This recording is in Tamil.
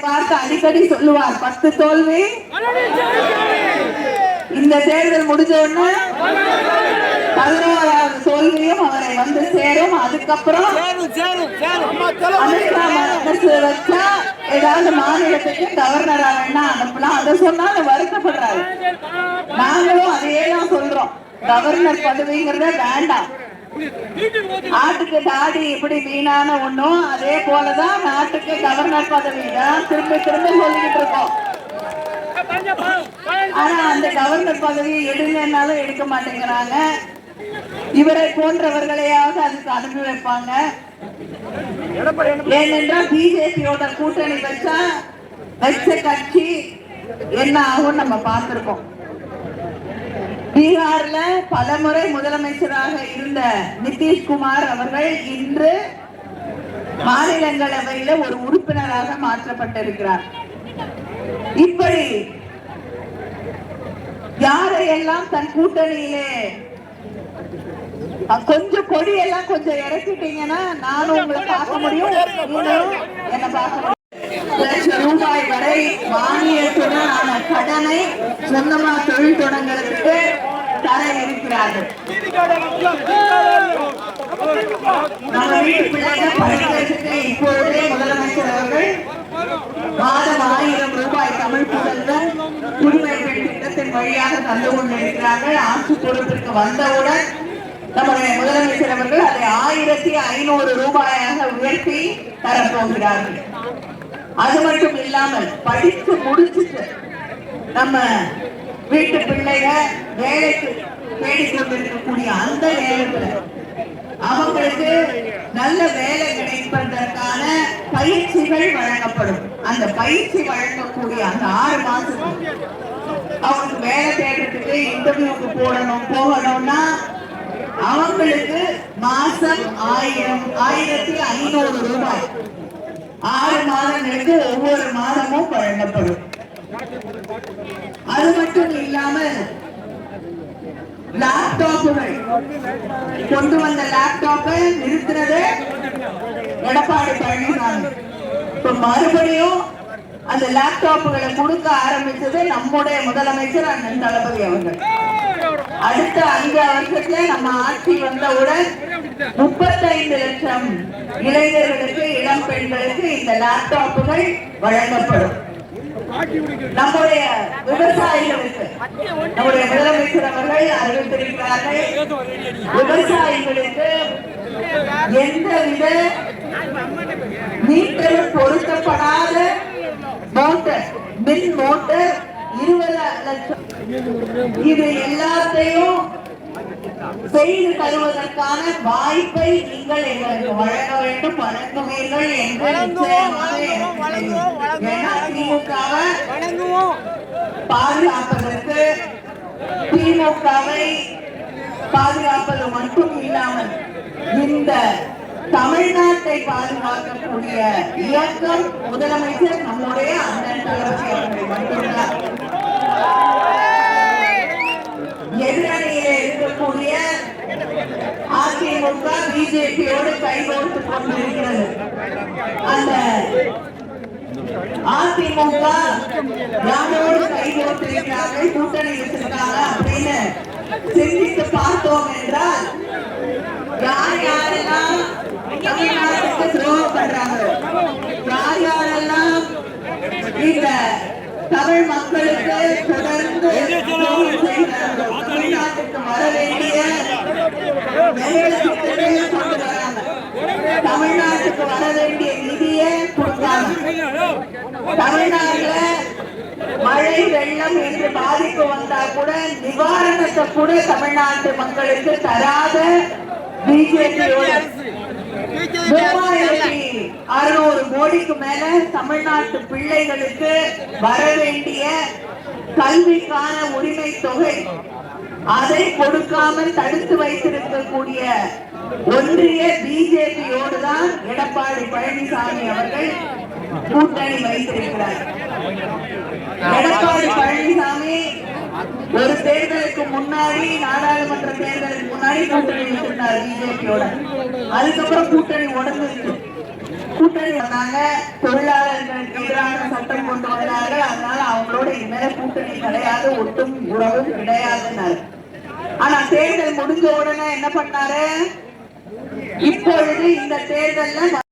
வார்த்தை அடிக்கடி சொல்லுவார், 10 தோல்வி இந்த தேர்தல் முடிஞ்ச உடனே 11வது தோல்வியும் அவரை வந்து சேரும். அதுக்கப்புறம் வச்சா ஏதாவது மாநிலத்துக்கு கவர்னரா வேணா அனுப்பலாம். அதை சொன்னாலும் வருத்தப்படுறாரு. நாங்களும் அதையேதான் சொல்றோம், கவர்னர் பதவிங்கிறத வேண்டாம். நாட்டுக்கு தாடி எப்படி வீணான ஒண்ணும் அதே போலதான் நாட்டுக்கு கவர்னர் பதவி தான் திரும்ப திரும்ப சொல்லிக்கிட்டு இருக்கோம். ஆனா அந்த கவர்னர் பதவியை எடுங்கன்னாலும் எடுக்க மாட்டேங்கிறாங்க. இவரை போன்றவர்களையாவது அதுக்கு அனுப்பி வைப்பாங்க. ஏனென்றால் பிஜேபியோட கூட்டணி வச்ச கட்சி என்ன ஆகும் நம்ம பார்த்திருக்கோம். பீகார்ல பலமுறை முதலமைச்சராக இருந்த நிதிஷ்குமார் அவர்கள் இன்று மாநிலங்களவையில ஒரு உறுப்பினராக மாற்றப்பட்டிருக்கிறார். இப்படி யாரையெல்லாம் தன் கூட்டணியிலே கொஞ்சம் கொடியெல்லாம் கொஞ்சம் இறக்கிட்டீங்கன்னா நானும் உங்களை பார்க்க முடியும், என்ன பார்க்க முடியும். லட்சம் ரூபாய் வரை மானியத்துடனான கடனை சொந்தமா தொழில் தொடங்குறதுக்கு தர இருக்கிறார்கள். நம்ம வீட்டு பிள்ளைகள் படிக்கிறதுக்கு இப்பொழுதே முதலமைச்சர் அவர்கள் மாதம் 1000 ரூபாய் தமிழ் புதல்வர் குடிமை பெண் திட்டத்தின் வழியாக தந்து கொண்டிருக்கிறார்கள். ஆட்சி பொறுப்பிற்கு வந்தவுடன் நம்முடைய முதலமைச்சர் அவர்கள் அதை 1500 ரூபாயாக உயர்த்தி தரப்போகிறார்கள். அது மட்டும் இல்லாமல் படித்து முடிச்சுட்டு நம்ம வீட்டு பிள்ளைக வேலைக்கு தேடிக்கொண்டிருக்கக்கூடிய அந்த நேரத்தில் அவங்களுக்கு நல்ல வேலை கிடைப்பதற்கான பயிற்சிகள் வழங்கப்படும். அந்த பயிற்சி வழங்கக்கூடிய அந்த 6 மாசத்துக்கு அவங்களுக்கு வேலை தேடுறதுக்கு இன்டர்வியூக்கு போகணும்னா அவங்களுக்கு மாசம் 1500 ரூபாய் 6 மாதங்களுக்கு ஒவ்வொரு மாதமும் வழங்கப்படும். அது மட்டும் இல்லாமல் லேப்டாப்புகள் கொண்டு வந்த லேப்டாப்பை நிறுத்தினது எடப்பாடி பழனிசாமி. இப்ப மறுபடியும் அந்த லேப்டாப்புகளை கொடுக்க ஆரம்பிச்சது நம்முடைய முதலமைச்சர் அண்ணன் தளபதி அவர்கள். அடுத்த 5 வருஷத்துல நம்ம ஆட்சி வந்தவுடன் 35 லட்சம் இளைஞர்களுக்கு இளம் பெண்களுக்கு இந்த லேப்டாப்புகள் வழங்கப்படும். நம்முடைய விவசாயிகளுக்கு நம்முடைய முதலமைச்சர் அவர்கள் அறிவித்திருக்கிறார்கள், விவசாயிகளுக்கு எந்தவித மீட்டரும் பொருத்தப்படாத மோட்டார் மின் மோட்டார் 20 லட்சம் இது எல்லாத்தையும் செய்து தருவதற்கான வாய்ப்பை நீங்கள் எங்களுக்கு வழங்க வேண்டும், வழங்குவீர்கள் என்று திமுகவை பாதுகாப்பதற்கு திமுகவை பாதுகாப்பது மட்டும் இல்லாமல் இந்த தமிழ்நாட்டை பாதுகாக்கக்கூடிய இயக்கம் முதலமைச்சர் நம்முடைய அண்ணன் தளபதி அவர்கள் மட்டும்தான். எதிரணியிலே இருக்கக்கூடிய அதிமுக பிஜேபியோடு கைகோர்த்து கொண்டிருக்கிறது. அந்த அதிமுக யாரோடு கைகோர்த்து இருக்கிறார்கள், கூட்டணி வச்சிருக்காங்க அப்படின்னு சிந்தித்து பார்த்தோம் என்றால் யார் யாரெல்லாம் தமிழ்நாட்டுக்கு துரோகம் பண்றாங்க, யார் யாரெல்லாம் இந்த தமிழ் மக்களுக்கு தொடர்ந்து தமிழ்நாட்டுக்கு வர வேண்டிய தமிழ்நாட்டுக்கு வர வேண்டிய நிதியை கொடுத்தாங்க. தமிழ்நாட்டுல மழை வெள்ளம் என்று பாதிப்பு வந்தா கூட நிவாரணத்தை கூட தமிழ்நாட்டு மக்களுக்கு தராத பிஜேபியோட 3600 கோடிக்கு மேல தமிழ்நாட்டு பிள்ளைகளுக்கு வர வேண்டிய கல்விக்கான உரிமை தொகை அதை கொடுக்காமல் தடுத்து வைத்திருக்கக்கூடிய ஒன்றிய பிஜேபியோடு தான் எடப்பாடி பழனிசாமி அவர்கள் கூட்டணி வைத்திருக்கிறார். எடப்பாடி பழனிசாமி ஒரு தேர்தலுக்கு முன்னாடி, நாடாளுமன்ற தேர்தலுக்கு முன்னாடி கூட்டணி வச்சிருந்தார் பிஜேபியோட. அதுக்கப்புறம் கூட்டணி உடஞ்சிருக்கு. கூட்டணி வந்தாங்க, தொழிலாளர்களுக்கு எதிரான சட்டம் கொண்டு வந்தார்கள், அதனால அவங்களோட இனிமேல கூட்டணி கிடையாது, ஒட்டும் உறவும் கிடையாதுன்னாரு. ஆனா தேர்தல் முடிஞ்ச உடனே என்ன பண்ணாரு? இப்பொழுது இந்த தேர்தல்ல